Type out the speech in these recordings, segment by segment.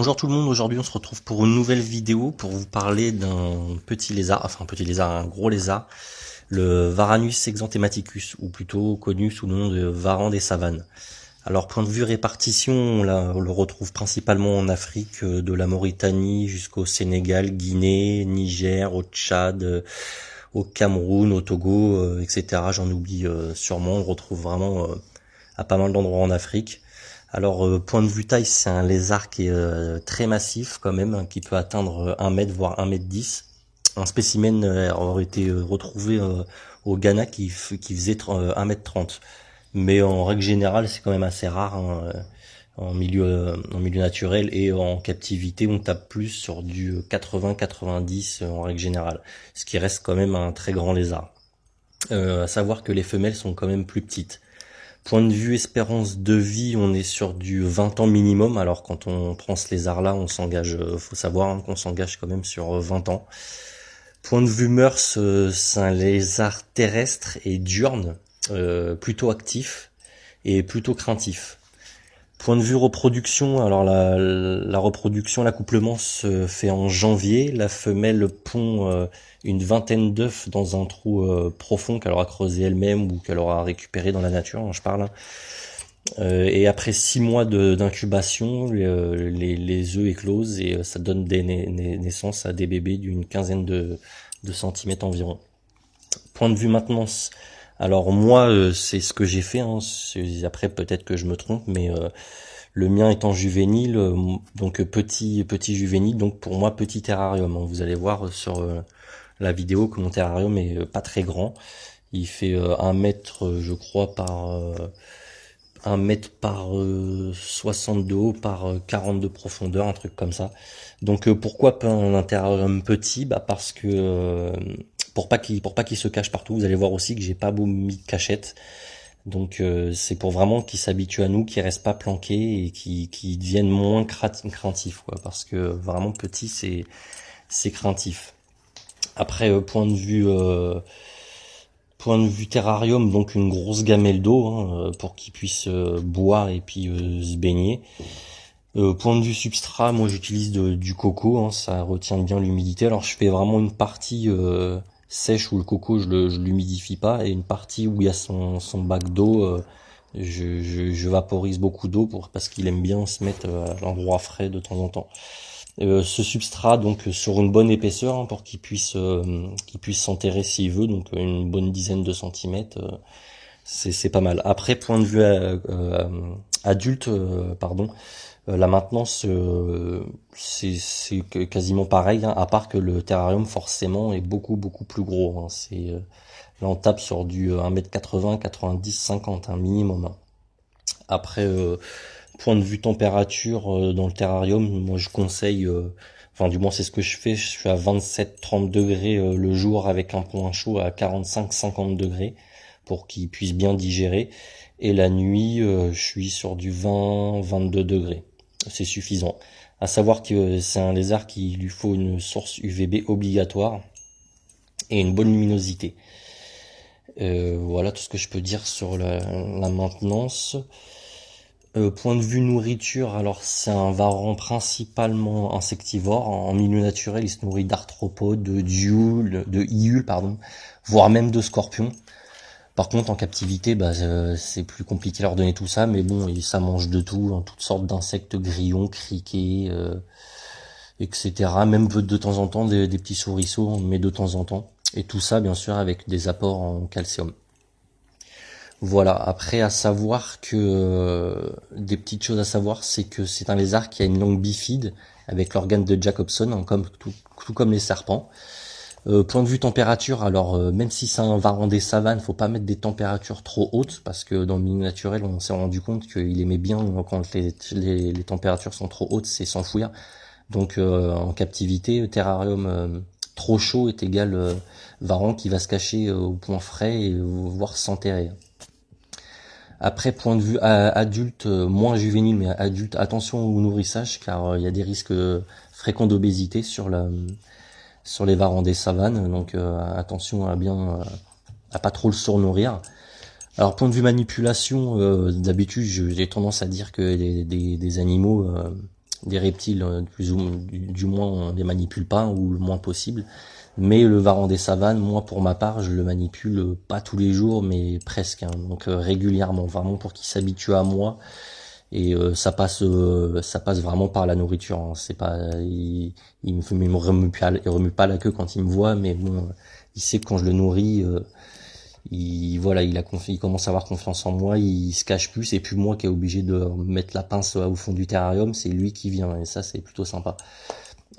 Bonjour tout le monde, aujourd'hui on se retrouve pour une nouvelle vidéo pour vous parler d'un petit lézard, enfin un petit lézard, un gros lézard, le Varanus exanthematicus, ou plutôt connu sous le nom de varan des savanes. Alors point de vue répartition, on le retrouve principalement en Afrique, de la Mauritanie jusqu'au Sénégal, Guinée, Niger, au Tchad, au Cameroun, au Togo, etc. J'en oublie sûrement, on le retrouve vraiment à pas mal d'endroits en Afrique. Alors, point de vue taille, c'est un lézard qui est très massif quand même, hein, qui peut atteindre 1 mètre, voire 1 m 10. Un spécimen aurait été retrouvé au Ghana qui faisait 1 m 30. Mais en règle générale, c'est quand même assez rare, hein, en milieu naturel, et en captivité, on tape plus sur du 80-90 en règle générale. Ce qui reste quand même un très grand lézard. À savoir que les femelles sont quand même plus petites. Point de vue espérance de vie, on est sur du 20 ans minimum. Alors quand on prend ce lézard-là, on s'engage, faut savoir hein, qu'on s'engage quand même sur 20 ans. Point de vue mœurs, c'est un lézard terrestre et diurne, plutôt actif et plutôt craintif. Point de vue reproduction, alors la reproduction, l'accouplement se fait en janvier. La femelle pond une vingtaine d'œufs dans un trou profond qu'elle aura creusé elle-même ou qu'elle aura récupéré dans la nature, hein, je parle. Et après 6 mois d'incubation, les œufs éclosent et ça donne des naissances à des bébés d'une quinzaine de centimètres environ. Point de vue maintenance. Alors moi, c'est ce que j'ai fait, hein. Après peut-être que je me trompe, mais le mien étant juvénile, donc petit juvénile, donc pour moi petit terrarium, hein. Vous allez voir sur la vidéo que mon terrarium est pas très grand. Il fait 1 mètre, je crois, par 1 mètre par 60 de haut, par 40 de profondeur, un truc comme ça. Donc pourquoi pas un terrarium petit? Bah parce que pour pas qu'il se cache partout. Vous allez voir aussi que j'ai pas mis de cachette. Donc c'est pour vraiment qu'il s'habitue à nous, qu'il reste pas planqué et qu'il devienne moins craintif, quoi. Parce que vraiment petit, c'est craintif. Après point de vue terrarium, donc une grosse gamelle d'eau, hein, pour qu'il puisse boire et puis se baigner. Point de vue substrat, moi j'utilise du coco, hein, ça retient bien l'humidité. Alors je fais vraiment une partie sèche où le coco je l'humidifie pas, et une partie où il y a son bac d'eau, je vaporise beaucoup d'eau parce qu'il aime bien se mettre à l'endroit frais de temps en temps. Ce substrat donc sur une bonne épaisseur, hein, pour qu'il puisse s'enterrer s'il veut, donc une bonne dizaine de centimètres, c'est pas mal. Après point de vue adulte, pardon. La maintenance, c'est quasiment pareil, hein, à part que le terrarium forcément est beaucoup plus gros, hein. Là on tape sur du 1 m 80, 90, 50 un minimum, hein. Après point de vue température, dans le terrarium, moi je conseille, enfin du moins c'est ce que je fais à 27-30 degrés le jour, avec un point chaud à 45-50 degrés pour qu'il puisse bien digérer, et la nuit je suis sur du 20-22 degrés. C'est suffisant. À savoir que c'est un lézard qui lui faut une source UVB obligatoire et une bonne luminosité. Voilà tout ce que je peux dire sur la maintenance. Point de vue nourriture, alors c'est un varan principalement insectivore. En milieu naturel, il se nourrit d'arthropodes, de iules, voire même de scorpions. Par contre, en captivité, c'est plus compliqué à leur donner tout ça, mais bon, ça mange de tout, hein, toutes sortes d'insectes, grillons, criquets, etc. Même de temps en temps des petits souriceaux, mais de temps en temps. Et tout ça, bien sûr, avec des apports en calcium. Voilà. Après, à savoir que des petites choses à savoir, c'est que c'est un lézard qui a une langue bifide avec l'organe de Jacobson, hein, tout comme les serpents. Point de vue température, alors même si c'est un varan des savanes, faut pas mettre des températures trop hautes, parce que dans le milieu naturel, on s'est rendu compte qu'il aimait bien quand les températures sont trop hautes, c'est s'enfouir. Donc en captivité, terrarium trop chaud est égal varan qui va se cacher au point frais et voire s'enterrer. Après, point de vue adulte, moins juvénile mais adulte, attention au nourrissage, car il y a des risques fréquents d'obésité sur les varans des savanes, donc attention à pas trop le surnourrir. Alors point de vue manipulation, d'habitude j'ai tendance à dire que des animaux des reptiles, plus ou du moins on les manipule pas ou le moins possible. Mais le varan des savanes, moi pour ma part, je le manipule pas tous les jours, mais presque, hein, donc régulièrement, vraiment pour qu'il s'habitue à moi. Et ça passe vraiment par la nourriture, hein. C'est pas, il me remue pas la queue quand il me voit, mais bon, il sait que quand je le nourris, il commence à avoir confiance en moi, il se cache plus, et puis moi qui est obligé de mettre la pince au fond du terrarium, c'est lui qui vient, et ça c'est plutôt sympa.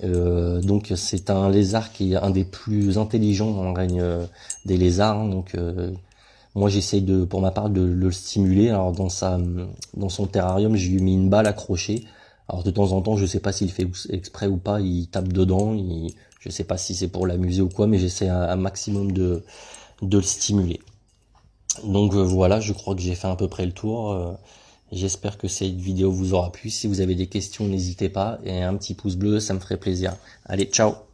Donc c'est un lézard qui est un des plus intelligents dans le règne des lézards, hein. Donc moi j'essaye pour ma part de le stimuler. Alors dans son terrarium, j'ai mis une balle accrochée. Alors de temps en temps, je sais pas s'il fait exprès ou pas, il tape dedans. Je sais pas si c'est pour l'amuser ou quoi, mais j'essaie un maximum de le stimuler. Donc voilà, je crois que j'ai fait à peu près le tour. J'espère que cette vidéo vous aura plu. Si vous avez des questions, n'hésitez pas. Et un petit pouce bleu, ça me ferait plaisir. Allez, ciao!